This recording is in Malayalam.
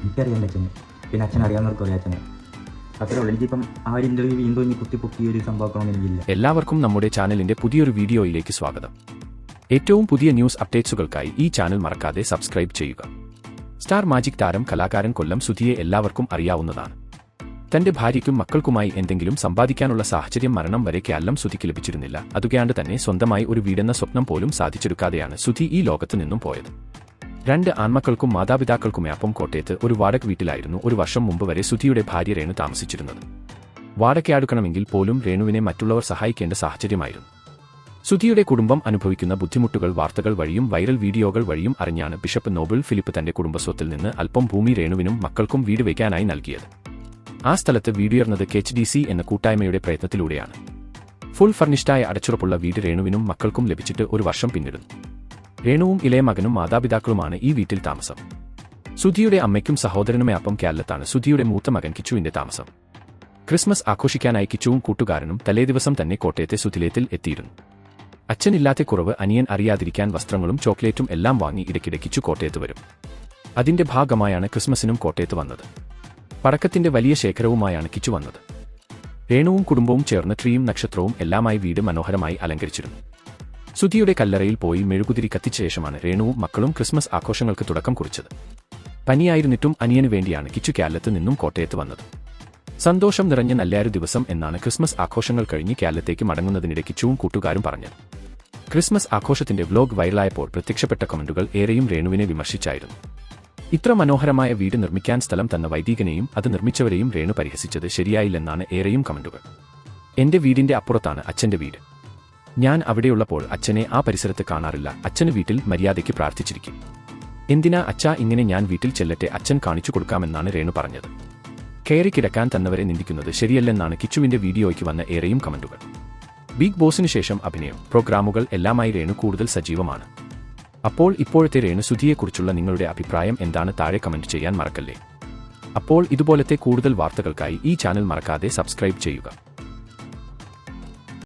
എനിക്കറിയാം എൻ്റെ അച്ഛന്, പിന്നെ അച്ഛൻ അറിയാവുന്നവർക്ക് അറിയാം അച്ഛനെ. അത്രേ ഉള്ളൂ. എനിക്കിപ്പം ആ ഒരു ഇൻ്റർവ്യൂ വീണ്ടും ഇനി കുത്തിപ്പൊക്കി ഒരു സംഭവമാക്കണമെന്ന് എനിക്കില്ല. എല്ലാവർക്കും നമ്മുടെ ചാനലിന്റെ പുതിയൊരു വീഡിയോയിലേക്ക് സ്വാഗതം. ഏറ്റവും പുതിയ ന്യൂസ് അപ്ഡേറ്റ്സുകൾക്കായി ഈ ചാനൽ മറക്കാതെ സബ്സ്ക്രൈബ് ചെയ്യുക. സ്റ്റാർ മാജിക് താരം കലാകാരൻ കൊല്ലം സുധിയെ എല്ലാവർക്കും അറിയാവുന്നതാണ്. തന്റെ ഭാര്യയ്ക്കും മക്കൾക്കുമായി എന്തെങ്കിലും സമ്പാദിക്കാനുള്ള സാഹചര്യം മരണം വരെ കേവലം സുധിക്ക് ലഭിച്ചിരുന്നില്ല. അതുകൊണ്ട് തന്നെ സ്വന്തമായി ഒരു വീടെന്ന സ്വപ്നം പോലും സാധിച്ചെടുക്കാതെയാണ് സുധി ഈ ലോകത്ത് നിന്നും പോയത്. 2 ആൺമക്കൾക്കും മാതാപിതാക്കൾക്കുമൊപ്പം കോട്ടയത്ത് ഒരു വാടക വീട്ടിലായിരുന്നു ഒരു വർഷം മുമ്പ് വരെ സുധിയുടെ ഭാര്യ രേണു താമസിച്ചിരുന്നത്. വാടകയടുക്കണമെങ്കിൽ പോലും രേണുവിനെ മറ്റുള്ളവർ സഹായിക്കേണ്ട സാഹചര്യമായിരുന്നു. സുധിയുടെ കുടുംബം അനുഭവിക്കുന്ന ബുദ്ധിമുട്ടുകൾ വാർത്തകൾ വഴിയും വൈറൽ വീഡിയോകൾ വഴിയും അറിഞ്ഞാണ് ബിഷപ്പ് നോബിൾ ഫിലിപ്പ് തന്റെ കുടുംബസ്വത്തിൽ നിന്ന് അല്പം ഭൂമി രേണുവിനും മക്കൾക്കും വീട് വയ്ക്കാനായി നൽകിയത്. ആ സ്ഥലത്ത് വീടുയർന്നത് KHDC എന്ന കൂട്ടായ്മയുടെ പ്രയത്നത്തിലൂടെയാണ്. ഫുൾ ഫർണിഷ്ഡായ അടച്ചുറപ്പുള്ള വീട് രേണുവിനും മക്കൾക്കും ലഭിച്ചിട്ട് ഒരു വർഷം പിന്നിടുന്നു. രേണുവും ഇളയ മകനും മാതാപിതാക്കളുമാണ് ഈ വീട്ടിൽ താമസം. സുധിയുടെ അമ്മയ്ക്കും സഹോദരനുമൊപ്പം കേരളത്താണ് സുധിയുടെ മൂത്ത മകൻ കിച്ചുവിന്റെ താമസം. ക്രിസ്മസ് ആഘോഷിക്കാനായി കിച്ചുവും കൂട്ടുകാരനും തലേദിവസം തന്നെ കോട്ടയത്തെ സുധിലേത്തിൽ എത്തിയിരുന്നു. അച്ഛനില്ലാത്ത കുറവ് അനിയൻ അറിയാതിരിക്കാൻ വസ്ത്രങ്ങളും ചോക്ലേറ്റും എല്ലാം വാങ്ങി ഇടയ്ക്കിടെ കിച്ചു കോട്ടയത്ത് വരും. അതിന്റെ ഭാഗമായാണ് ക്രിസ്മസിനും കോട്ടയത്ത് വന്നത്. പടക്കത്തിന്റെ വലിയ ശേഖരവുമായാണ് കിച്ചു വന്നത്. രേണുവും കുടുംബവും ചേർന്ന് ട്രീയും നക്ഷത്രവും എല്ലാമായി വീട് മനോഹരമായി അലങ്കരിച്ചിരുന്നു. സുധിയുടെ കല്ലറയിൽ പോയി മെഴുകുതിരി കത്തിച്ച ശേഷമാണ് രേണുവും മക്കളും ക്രിസ്മസ് ആഘോഷങ്ങൾക്ക് തുടക്കം കുറിച്ചത്. പനിയായിരുന്നിട്ടും അനിയന് വേണ്ടിയാണ് കിച്ചു കേരളത്ത് നിന്നും കോട്ടയത്ത് വന്നത്. സന്തോഷം നിറഞ്ഞ നല്ലൊരു ദിവസം എന്നാണ് ക്രിസ്മസ് ആഘോഷങ്ങൾ കഴിഞ്ഞ് കേരളത്തേക്ക് മടങ്ങുന്നതിനിടെ കിച്ചുവും കൂട്ടുകാരും പറഞ്ഞത്. ക്രിസ്മസ് ആഘോഷത്തിന്റെ വ്ലോഗ് വൈറലായപ്പോൾ പ്രത്യക്ഷപ്പെട്ട കമന്റുകൾ ഏറെയും രേണുവിനെ വിമർശിച്ചായിരുന്നു. ഇത്ര മനോഹരമായ വീട് നിർമ്മിക്കാൻ സ്ഥലം തന്ന വൈദികനെയും അത് നിർമ്മിച്ചവരെയും രേണു പരിഹസിച്ചത് ശരിയായില്ലെന്നാണ് ഏറെയും കമന്റുകൾ. എന്റെ വീടിന്റെ അപ്പുറത്താണ് അച്ഛന്റെ വീട്. ഞാൻ അവിടെയുള്ളപ്പോൾ അച്ഛനെ ആ പരിസരത്ത് കാണാറില്ല. അച്ഛന് വീട്ടിൽ മര്യാദയ്ക്ക് പ്രാർത്ഥിച്ചിരിക്കും. എന്തിനാ അച്ഛാ ഇങ്ങനെ? ഞാൻ വീട്ടിൽ ചെല്ലട്ടെ, അച്ഛൻ കാണിച്ചു കൊടുക്കാമെന്നാണ് രേണു പറഞ്ഞത്. കയറി കിടക്കാൻ തന്നവരെ നിന്ദിക്കുന്നത് ശരിയല്ലെന്നാണ് കിച്ചുവിന്റെ വീഡിയോയ്ക്ക് വന്ന ഏറെയും കമന്റുകൾ. ബിഗ് ബോസിന് ശേഷം അഭിനയം, പ്രോഗ്രാമുകൾ എല്ലാമായി രേണു കൂടുതൽ സജീവമാണ്. അപ്പോൾ ഇപ്പോഴത്തെ രേണു സുധിയെക്കുറിച്ചുള്ള നിങ്ങളുടെ അഭിപ്രായം എന്താണ്? താഴെ കമന്റ് ചെയ്യാൻ മറക്കല്ലേ. അപ്പോൾ ഇതുപോലത്തെ കൂടുതൽ വാർത്തകൾക്കായി ഈ ചാനൽ മറക്കാതെ സബ്സ്ക്രൈബ് ചെയ്യുക.